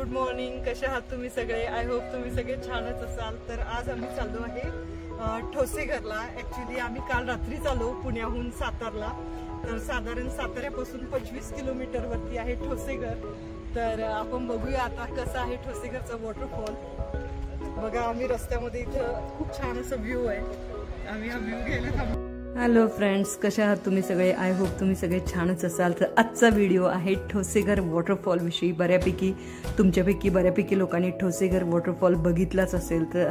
Good morning. कसे आहात तुम्ही सगळे? आय होप तुम्ही सगळे छानच असाल. तर आज आम्ही चाललो आहे ठोसेघरला. ऍक्च्युली आम्ही काल रात्री चाललो पुण्याहून सातारला. तर साधारण साताऱ्यापासून 25 किलोमीटर वरती आहे ठोसेघर. तर आपण बघूया आता कसं आहे ठोसेघरचा वॉटरफॉल. बघा आम्ही रस्त्यामध्ये इथं खूप छान असा व्ह्यू आहे. आम्ही हा व्ह्यू घ्यायला थांबलो. हॅलो फ्रेंड्स, कसे आहात तुम्ही सगळे? आय होप तुम्ही सगळे छानच असाल. तर आजचा व्हिडिओ आहे ठोसेघर वॉटरफॉल विषयी. तुमच्यापैकी बऱ्यापैकी लोकांनी ठोसेघर वॉटरफॉल बघितलाच असेल. तर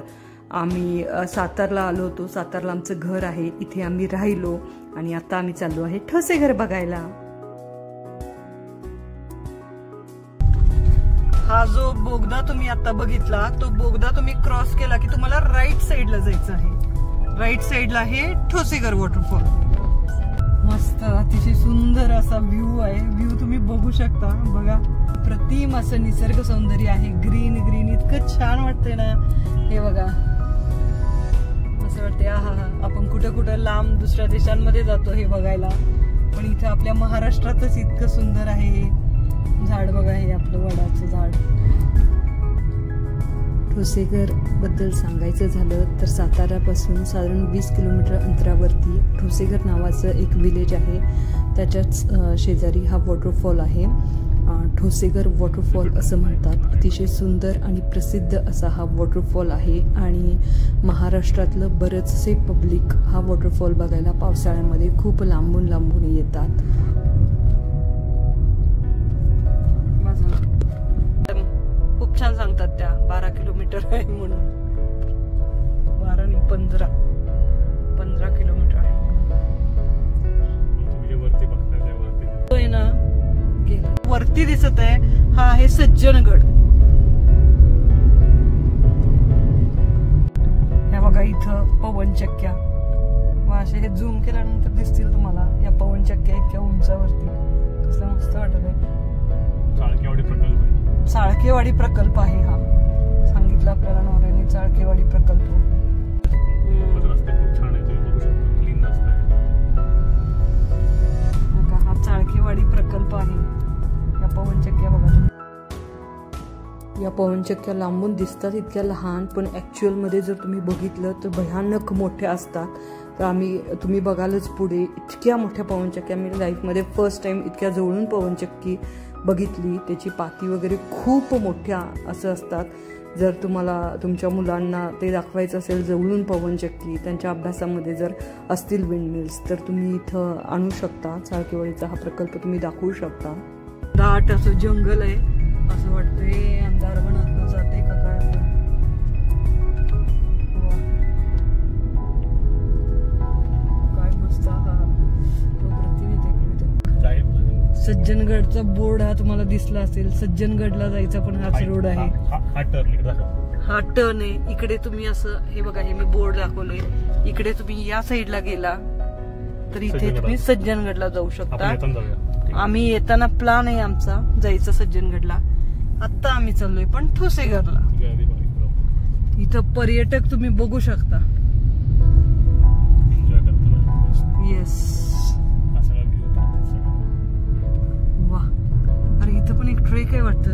आम्ही सातारला आलो होतो. सातारला आमचं घर आहे, इथे आम्ही राहिलो आणि आता आम्ही चाललो आहे ठोसेघर बघायला. हा जो बोगदा तुम्ही आता बघितला, तो बोगदा तुम्ही क्रॉस केला की तुम्हाला राईट साईडला जायचं आहे. राईट साइडला आहे ठोसेघर वॉटरफॉल. मस्त अतिशय सुंदर असा व्ह्यू आहे. व्ह्यू तुम्ही बघू शकता. बघा प्रतिम असं निसर्ग सौंदर्य आहे. ग्रीन ग्रीन इतकं छान वाटतंय ना. हे बघा असं वाटतंय आहा आपण कुठं कुठं लांब दुसऱ्या देशांमध्ये जातो हे बघायला, पण इथं आपल्या महाराष्ट्रातच इतकं सुंदर आहे. हे झाड बघा, हे आपलं वडाचं झाड. ठोसेघर बद्दल सांगायचं झालं तर सातारापासून साधारण 20 किलोमीटर अंतरावरती ठोसेघर नावाचं एक विलेज आहे. त्याच्याच शेजारी हा वॉटरफॉल आहे. ठोसेघर वॉटरफॉल असं म्हणतात. अतिशय सुंदर आणि प्रसिद्ध असा हा वॉटरफॉल आहे आणि महाराष्ट्रातलं बरेचसे पब्लिक हा वॉटरफॉल बघायला पावसाळ्यामध्ये खूप लांबून लांबून येतात. खूप छान सांगतात त्या 12 किलोमीटर आहे म्हणून. 12 नाही 15 किलोमीटर आहे. ना वरती दिसत आहे हा आहे सज्जनगड. हे बघा इथं पवनचक्क्या. असे हे झूम केल्यानंतर दिसतील तुम्हाला या पवनचक्क्या इतक्या उंचावरती. कसं मस्त वाटत आहे. चाळकेवाडी प्रकल्प आहे हा. सांगितलं आपल्याला नवऱ्याने चाळकेवाडी प्रकल्प. हा चाळकेवाडी प्रकल्प आहे. या पवनचक्क्या बघा. या पवनचक्क्या लांबून दिसतात इतक्या लहान, पण ऍक्च्युअल मध्ये जर तुम्ही बघितलं तर भयानक मोठ्या असतात. तर तुम्ही बघालच पुढे इतक्या मोठ्या पवनचक्क्या. मी लाईफमध्ये फर्स्ट टाइम इतक्या जवळून पवनचक्की बघितली. त्याची पाती वगैरे खूप मोठ्या असं असतात. जर तुम्हाला तुमच्या मुलांना ते दाखवायचं असेल जवळून पवनचक्की, त्यांच्या अभ्यासामध्ये जर असतील विंडमिल्स, तर तुम्ही इथं आणू शकता. चाळकेवाडीचा हा प्रकल्प तुम्ही दाखवू शकता. दाट असं जंगल आहे. असं वाटतंय अंधार बनत जाते का काय. काय मस्त हा सज्जनगडचा बोर्ड हा तुम्हाला दिसला असेल. सज्जनगडला जायचा पण हाच रोड आहे. हा टर्न आहे. इकडे तुम्ही असं हे बघा, हे मी बोर्ड दाखवलंय. इकडे तुम्ही या साईडला गेला तर इथे तुम्ही सज्जनगडला जाऊ शकता. आम्ही येताना प्लान आहे आमचा जायचं सज्जनगडला. आता आम्ही चाललोय पण ठोसेघरला. इथं पर्यटक तुम्ही बघू शकता. येस. वा, अरे इथं पण एक ट्रेक आहे वाटतं.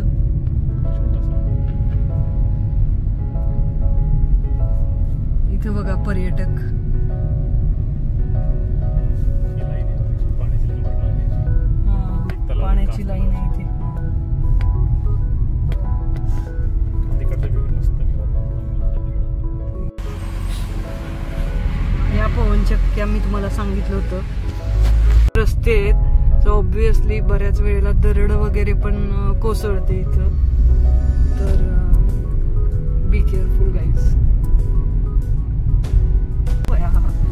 इथं बघा पर्यटक. पाण्याची लाईन आहे इथे. या पवनचक्क्या मी तुम्हाला सांगितलं होतं रस्ते आहेत, तर ऑब्विसली बऱ्याच वेळेला दरड वगैरे पण कोसळते इथं. तर be careful guys.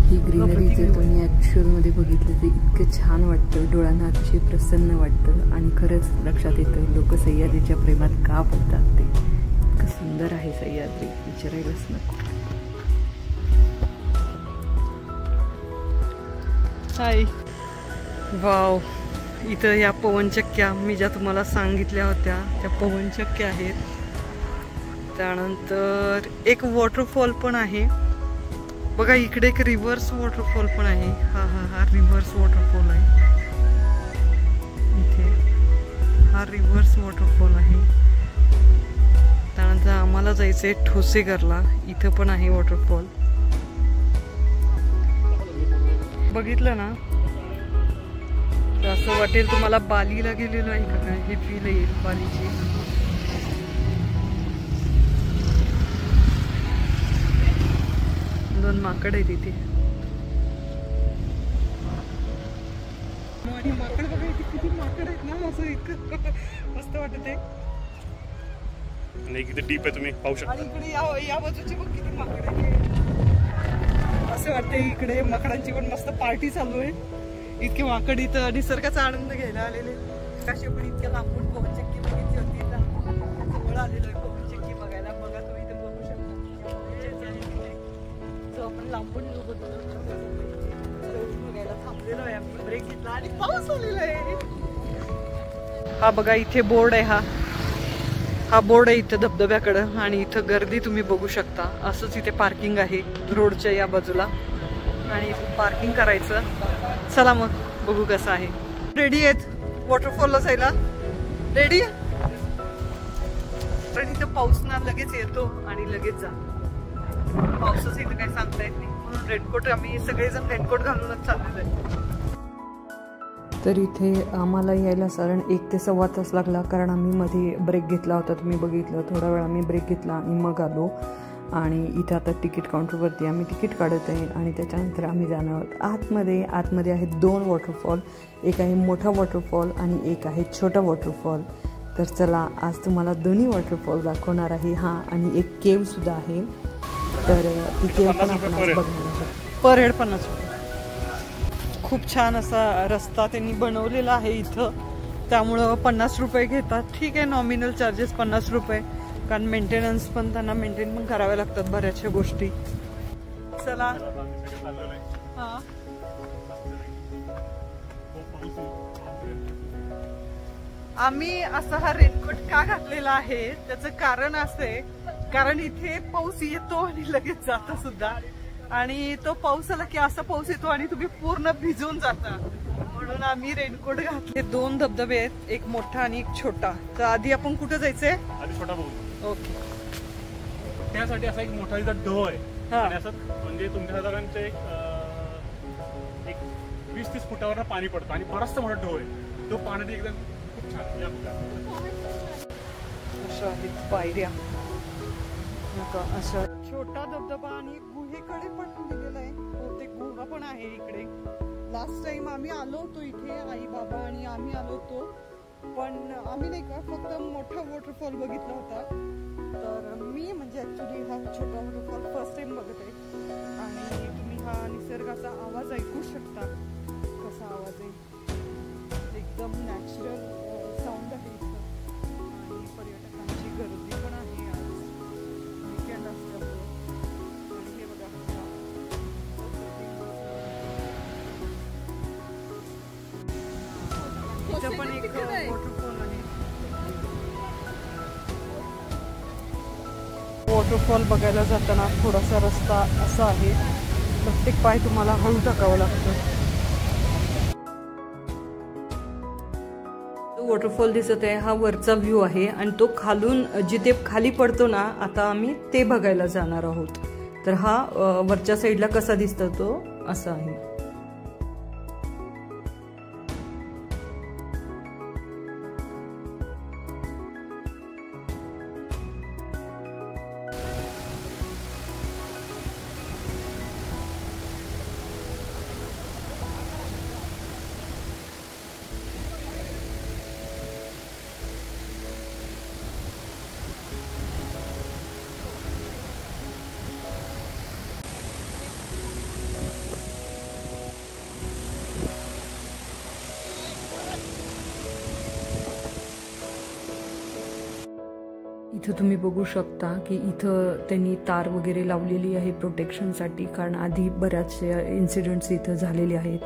He greenery जर तुम्ही ऍक्च्युअल मध्ये बघितली तर इतकं छान वाटतं. डोळ्यांना अतिशय प्रसन्न वाटतं आणि खरंच लक्षात येतं लोक सह्याद्रीच्या प्रेमात का पडतात. ते इतकं सुंदर आहे सह्याद्री, विचारायलाच नको. हाय. वाव, इथं या पवनचक्क्या मी ज्या तुम्हाला सांगितल्या होत्या त्या पवनचक्क्या आहेत. त्यानंतर एक वॉटरफॉल पण आहे बघा. इकडे एक रिव्हर्स वॉटरफॉल पण आहे. हा रिव्हर्स वॉटरफॉल आहे. इथे हा रिव्हर्स वॉटरफॉल आहे. जायचंय ठोसेघरला. इथं पण आहे वॉटरफॉल. बघितलं ना तर असं वाटेल तुम्हाला बालीला गेलेलो आहे का काय, हे फील येईल बालीची. दोन माकड आहेत इथे. आणि माकड बघा इथे किती माकड आहेत ना, असं इतकं मस्त वाटत आहे. आणि किती डीप आहे तुम्ही पाहू शकता. आणि इकडे या बाजूचे बघ किती माकड आहे. असं वाटतंय इकडे माकडांची पण मस्त पार्टी चालू आहे. इतके माकड इथं निसर्गाचा आनंद घ्यायला आलेले. कशी पण इतक्या लांबून पवनचक्की बघितली होती, जवळ आलेलो आहे पवनचक्की बघायला. बघा तुम्ही इथं बघू शकता जो आपण लांबून बघायला थांबलेलो आहे. आम्ही ब्रेक घेतला आणि पाऊस आलेला आहे. हा बघा इथे बोर्ड आहे. हा बोर्ड आहे इथं धबधब्याकडं. आणि इथं गर्दी तुम्ही बघू शकता. असंच इथे पार्किंग आहे रोडच्या या बाजूला. आणि पार्किंग करायचं. चला मग बघू कसं आहे. रेडी आहेत वॉटरफॉलला जायला? रेडी? पण इथं पाऊस ना लगेच येतो आणि लगेच जा. पावसाचं इथं काही सांगता येत नाही, म्हणून रेनकोट आम्ही सगळेजण रेनकोट घालूनच चाललेलो आहे. तर इथे आम्हाला यायला साधारण 1 ते सव्वा तास लागला, कारण आम्ही मध्ये ब्रेक घेतला होता. तुम्ही बघितलं थोडा वेळ आम्ही ब्रेक घेतला आणि मग आलो. आणि इथे आता तिकीट काउंटरवरती आम्ही तिकीट काढत आहे आणि त्याच्यानंतर आम्ही जाणार आहोत आतमध्ये आहेत 2 वॉटरफॉल. एक आहे मोठा वॉटरफॉल आणि एक आहे छोटा वॉटरफॉल. तर चला आज तुम्हाला दोन्ही वॉटरफॉल दाखवणार आहे. हां, आणि एक केव सुद्धा आहे. तर ती केव पण आपण बघणार आहोत. पर हेड 50 रुपये. खूप छान असा रस्ता त्यांनी बनवलेला आहे इथं, त्यामुळं 50 रुपये घेतात. ठीक आहे, नॉमिनल चार्जेस 50 रुपये, कारण मेंटेनन्स पण त्यांना मेंटेन पण कराव्या लागतात बऱ्याचशा गोष्टी. चला. हां, आम्ही असा हा रेनकोट का घातलेला आहे त्याचं कारण असं आहे, कारण इथे पाऊस येतो आणि लगेच जातो सुद्धा. आणि तो पाऊस आला की असा पाऊस येतो आणि तुम्ही पूर्ण भिजून जाता, म्हणून आम्ही रेनकोट घातले. 2 धबधबे आहेत, एक मोठा आणि एक छोटा. तर आधी आपण कुठे जायचंय? आधी छोटा बघू. ओके. त्यासाठी असा एक मोठा इथं डो आहे. आणि असं म्हणजे तुमच्या साधारण एक 20-30 फुटावर पाणी पडतं आणि बराचसा मोठा डो आहे. तो पाण्यात एकदम खूप छान. अशा आहेत पायऱ्या. अशा छोटा धबधबा आणि गुहेकडे पण दिलेला आहे. बहुतेक गुहा पण आहे इकडे. लास्ट टाइम आम्ही आलो होतो इथे, आई बाबा आणि आम्ही आलो होतो, पण आम्ही नाही का फक्त मोठा वॉटरफॉल बघितला होता. तर मी म्हणजे ऍक्च्युली हा छोटा वॉटरफॉल फर्स्ट टाइम बघत आहे. आणि तुम्ही हा निसर्गाचा आवाज ऐकू शकता. कसा आवाज आहे, एकदम नॅचरल साऊंड आहे इथं. आणि पर्यटकांची गर्दी पण आहे आज, वीकेंड असल्यामुळे. आणि हे बघा इथं पण एक वॉटरफॉल आहे. वॉटरफॉल बघायला जाताना थोडासा रस्ता असा आहे, प्रत्येक पाय तुम्हाला हळू टाकावं लागतं. वॉटरफॉल दिसत आहे, हा वरचा व्ह्यू आहे. आणि तो खालून जिथे खाली पडतो ना, आता आम्ही ते बघायला जाणार आहोत. तर हा वरच्या साईडला कसा दिसतो तो असा आहे. इथं तुम्ही बघू शकता की इथं त्यांनी तार वगैरे लावलेली आहे प्रोटेक्शनसाठी, कारण आधी बऱ्याचशा इन्सिडेंट्स इथं झालेले आहेत.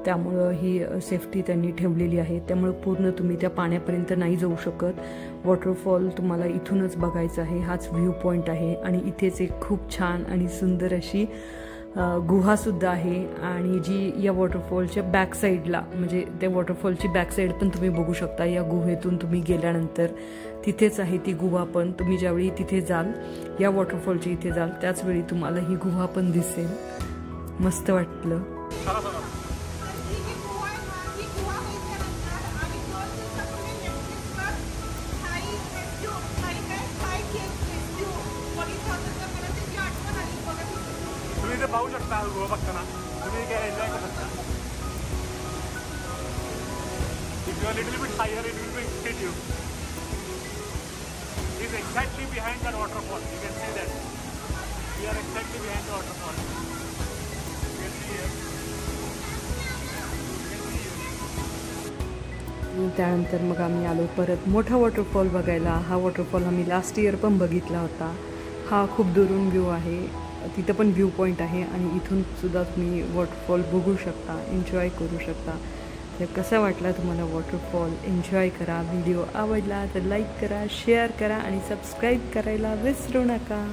त्यामुळं ही सेफ्टी त्यांनी ठेवलेली आहे. त्यामुळं पूर्ण तुम्ही त्या पाण्यापर्यंत नाही जाऊ शकत. वॉटरफॉल तुम्हाला इथूनच बघायचं आहे. हाच व्ह्यू पॉईंट आहे. आणि इथेच एक खूप छान आणि सुंदर अशी गुहासुद्धा आहे आणि जी या वॉटरफॉलच्या बॅक साईडला म्हणजे त्या वॉटरफॉलची बॅक साईड पण तुम्ही बघू शकता. या गुहेतून तुम्ही गेल्यानंतर तिथेच आहे ती गुहा पण. तुम्ही ज्यावेळी तिथे जाल या वॉटरफॉलच्या इथे जाल त्याचवेळी तुम्हाला ही गुहा पण दिसेल. मस्त वाटलं. पाहू शकता गुहा बघताना तुम्ही काय एन्जॉय करू शकता. If you are little bit higher it will hit you. Is exactly behind that waterfall. You can see that. We are exactly behind the waterfall. You can see here. त्यानंतर मग आम्ही आलो परत मोठा वॉटरफॉल बघायला. हा वॉटरफॉल आम्ही last year पण बघितला होता. हा खूप दुरून व्ह्यू आहे. तिथं पण व्ह्यू पॉईंट आहे आणि इथून सुद्धा तुम्ही वॉटरफॉल बघू शकता, एन्जॉय करू शकता. तर कसा वाटला तुम्हाला वॉटरफॉल? एन्जॉय करा. व्हिडिओ आवडला तर लाईक करा, शेअर करा आणि सबस्क्राईब करायला विसरू नका.